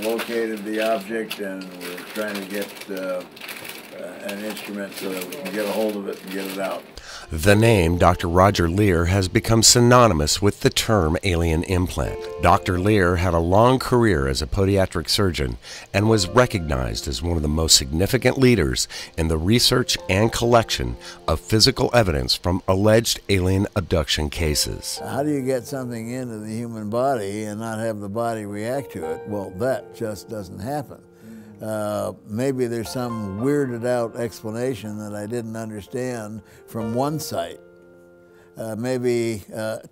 located the object, and we're trying to get an instrument so that we can get a hold of it and get it out. The name Dr. Roger Leir has become synonymous with the term alien implant. Dr. Leir had a long career as a podiatric surgeon and was recognized as one of the most significant leaders in the research and collection of physical evidence from alleged alien abduction cases. How do you get something into the human body and not have the body react to it? Well, that just doesn't happen. Maybe there's some weirded out explanation that I didn't understand from one site, maybe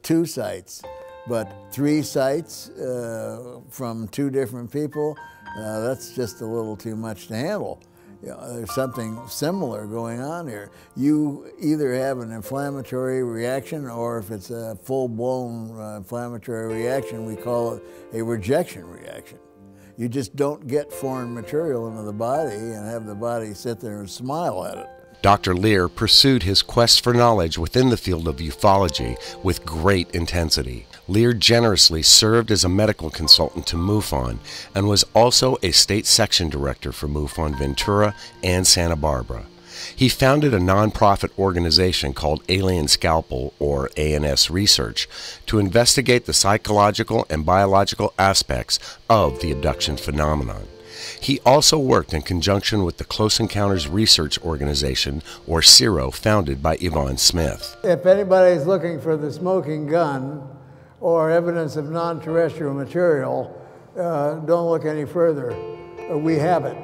2 sites, but 3 sites from 2 different people, that's just a little too much to handle. You know, there's something similar going on here. You either have an inflammatory reaction, or if it's a full-blown inflammatory reaction, we call it a rejection reaction. You just don't get foreign material into the body and have the body sit there and smile at it. Dr. Leir pursued his quest for knowledge within the field of ufology with great intensity. Leir generously served as a medical consultant to Mufon and was also a state section director for Mufon, Ventura, and Santa Barbara. He founded a nonprofit organization called Alien Scalpel, or ANS Research, to investigate the psychological and biological aspects of the abduction phenomenon. He also worked in conjunction with the Close Encounters Research Organization, or CERO, founded by Yvonne Smith. If anybody's looking for the smoking gun or evidence of non-terrestrial material, don't look any further. We have it.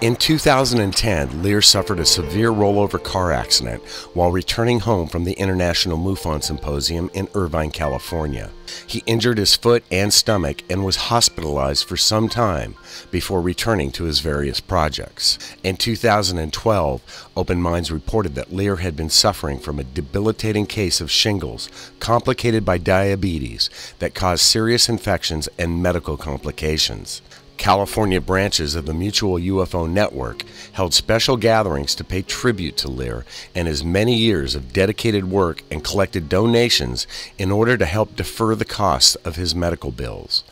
In 2010, Leir suffered a severe rollover car accident while returning home from the International Mufon Symposium in Irvine, California. He injured his foot and stomach and was hospitalized for some time before returning to his various projects. In 2012, Open Minds reported that Leir had been suffering from a debilitating case of shingles, complicated by diabetes, that caused serious infections and medical complications. California branches of the Mutual UFO Network held special gatherings to pay tribute to Leir and his many years of dedicated work, and collected donations in order to help defer the costs of his medical bills.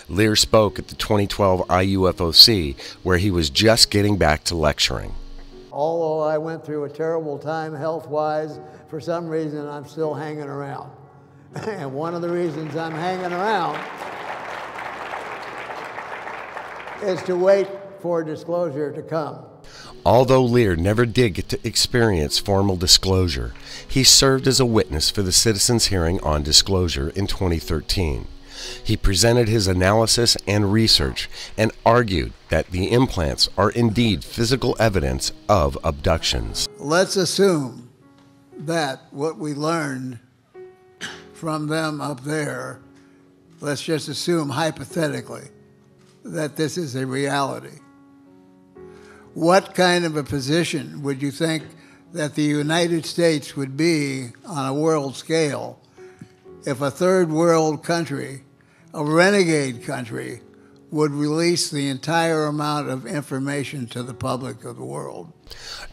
Leir spoke at the 2012 IUFOC, where he was just getting back to lecturing. Although I went through a terrible time health-wise, for some reason I'm still hanging around. And one of the reasons I'm hanging around is to wait for disclosure to come. Although Leir never did get to experience formal disclosure, he served as a witness for the citizens' hearing on disclosure in 2013. He presented his analysis and research and argued that the implants are indeed physical evidence of abductions. Let's assume that what we learned from them up there, let's just assume hypothetically that this is a reality. What kind of a position would you think that the United States would be on a world scale if a third world country, a renegade country, would release the entire amount of information to the public of the world?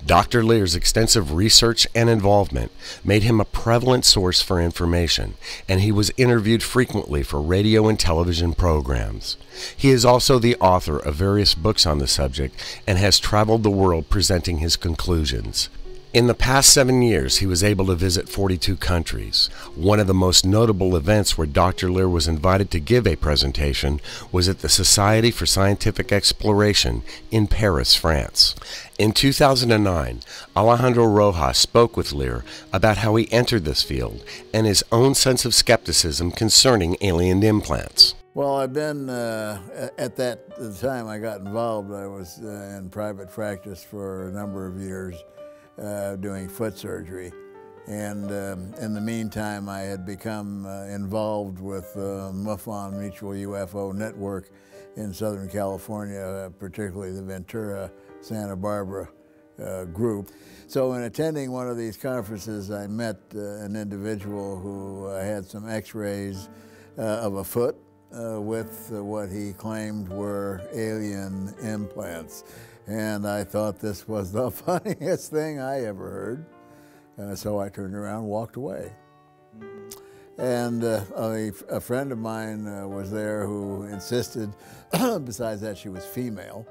Dr. Leir's extensive research and involvement made him a prevalent source for information, and he was interviewed frequently for radio and television programs. He is also the author of various books on the subject and has traveled the world presenting his conclusions. In the past 7 years, he was able to visit 42 countries. One of the most notable events where Dr. Leir was invited to give a presentation was at the Society for Scientific Exploration in Paris, France. In 2009, Alejandro Rojas spoke with Leir about how he entered this field and his own sense of skepticism concerning alien implants. Well, I've been, at the time I got involved, I was in private practice for a number of years. Doing foot surgery, and in the meantime I had become involved with Mufon Mutual UFO Network in Southern California, particularly the Ventura, Santa Barbara group. So in attending one of these conferences, I met an individual who had some x-rays of a foot with what he claimed were alien implants. And I thought this was the funniest thing I ever heard. So I turned around and walked away. And a friend of mine was there who insisted, besides that she was female,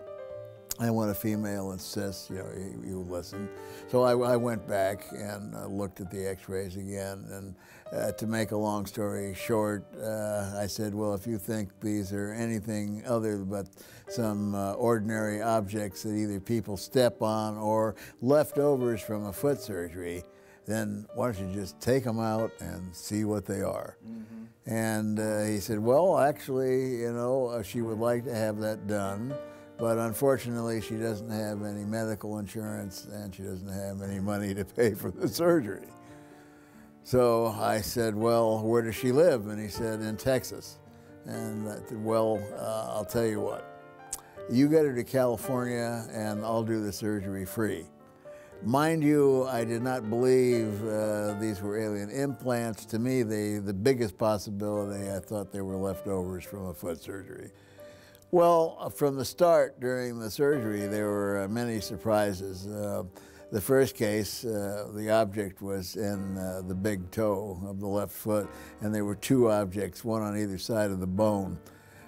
and when a female insists, you listen. So I went back and looked at the x-rays again, and to make a long story short, I said, well, if you think these are anything other but some ordinary objects that either people step on or leftovers from a foot surgery, then why don't you just take them out and see what they are? Mm-hmm. And he said, well, actually, she would like to have that done, but unfortunately she doesn't have any medical insurance and she doesn't have any money to pay for the surgery. So I said, well, where does she live? And he said, in Texas. And I said, well, I'll tell you what, you get her to California and I'll do the surgery free. Mind you, I did not believe these were alien implants. To me, the biggest possibility, I thought they were leftovers from a foot surgery. Well, from the start during the surgery, there were many surprises. The first case, the object was in the big toe of the left foot, and there were two objects, one on either side of the bone.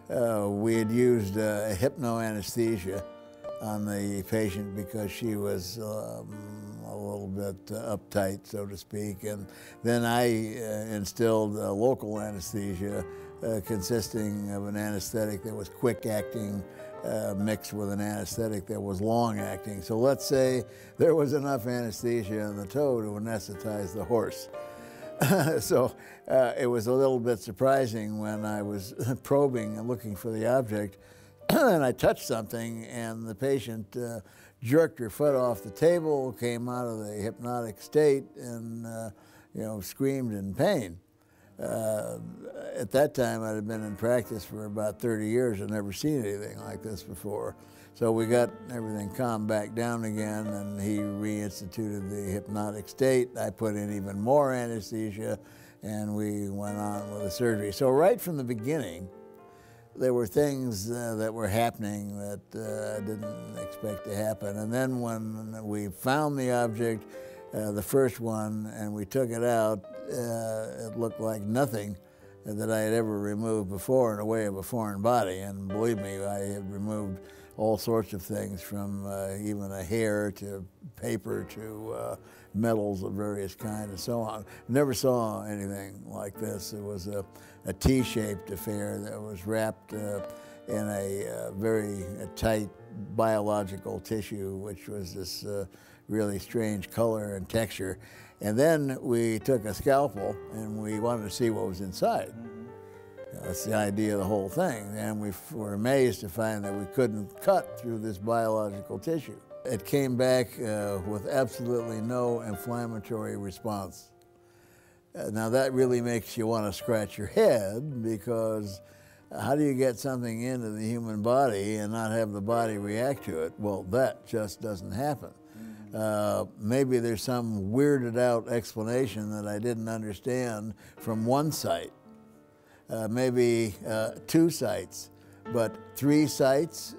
We had used a hypnoanesthesia on the patient because she was a little bit uptight, so to speak, and then I instilled local anesthesia consisting of an anesthetic that was quick-acting mixed with an anesthetic that was long-acting. So let's say there was enough anesthesia in the toe to anesthetize the horse. So it was a little bit surprising when I was probing and looking for the object, and I touched something, and the patient jerked her foot off the table, came out of the hypnotic state, and screamed in pain. At that time, I'd been in practice for about 30 years and never seen anything like this before. So we got everything calmed back down again, and he reinstituted the hypnotic state. I put in even more anesthesia, and we went on with the surgery. So right from the beginning, there were things that were happening that I didn't expect to happen. And then when we found the object, the first one, and we took it out, it looked like nothing that I had ever removed before in the way of a foreign body. And believe me, I had removed all sorts of things, from even a hair to paper to metals of various kinds and so on. Never saw anything like this. It was a T-shaped affair that was wrapped in a very tight biological tissue, which was this really strange color and texture. And then we took a scalpel and we wanted to see what was inside. That's the idea of the whole thing. And we were amazed to find that we couldn't cut through this biological tissue. It came back with absolutely no inflammatory response. Now that really makes you want to scratch your head, because how do you get something into the human body and not have the body react to it? Well, that just doesn't happen. Maybe there's some weirded out explanation that I didn't understand from one site. Maybe 2 sites, but 3 sites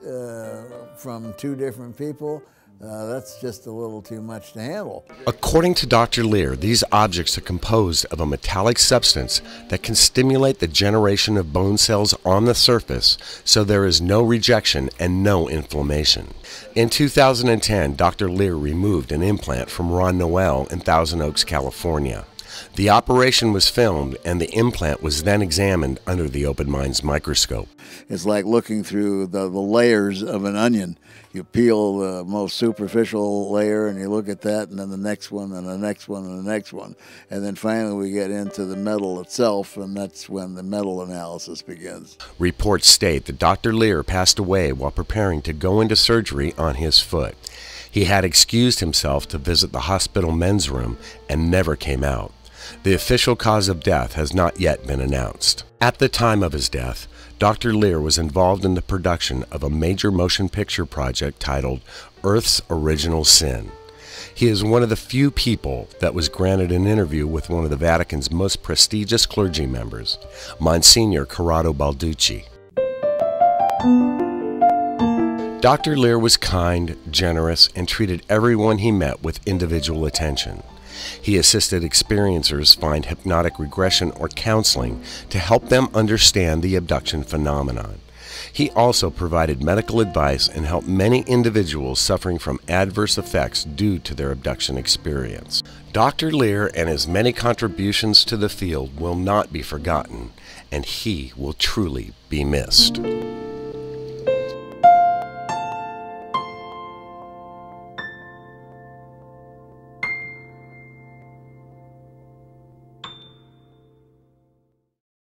from 2 different people, that's just a little too much to handle. According to Dr. Leir, these objects are composed of a metallic substance that can stimulate the generation of bone cells on the surface, so there is no rejection and no inflammation. In 2010, Dr. Leir removed an implant from Ron Noel in Thousand Oaks, California. The operation was filmed, and the implant was then examined under the open mind's microscope. It's like looking through the layers of an onion. You peel the most superficial layer, and you look at that, and then the next one, and the next one, and the next one. And then finally we get into the metal itself, and that's when the metal analysis begins. Reports state that Dr. Leir passed away while preparing to go into surgery on his foot. He had excused himself to visit the hospital men's room and never came out. The official cause of death has not yet been announced. At the time of his death, Dr. Leir was involved in the production of a major motion picture project titled Earth's Original Sin. He is one of the few people that was granted an interview with one of the Vatican's most prestigious clergy members, Monsignor Corrado Balducci. Dr. Leir was kind, generous, and treated everyone he met with individual attention. He assisted experiencers find hypnotic regression or counseling to help them understand the abduction phenomenon. He also provided medical advice and helped many individuals suffering from adverse effects due to their abduction experience. Dr. Leir and his many contributions to the field will not be forgotten, and he will truly be missed.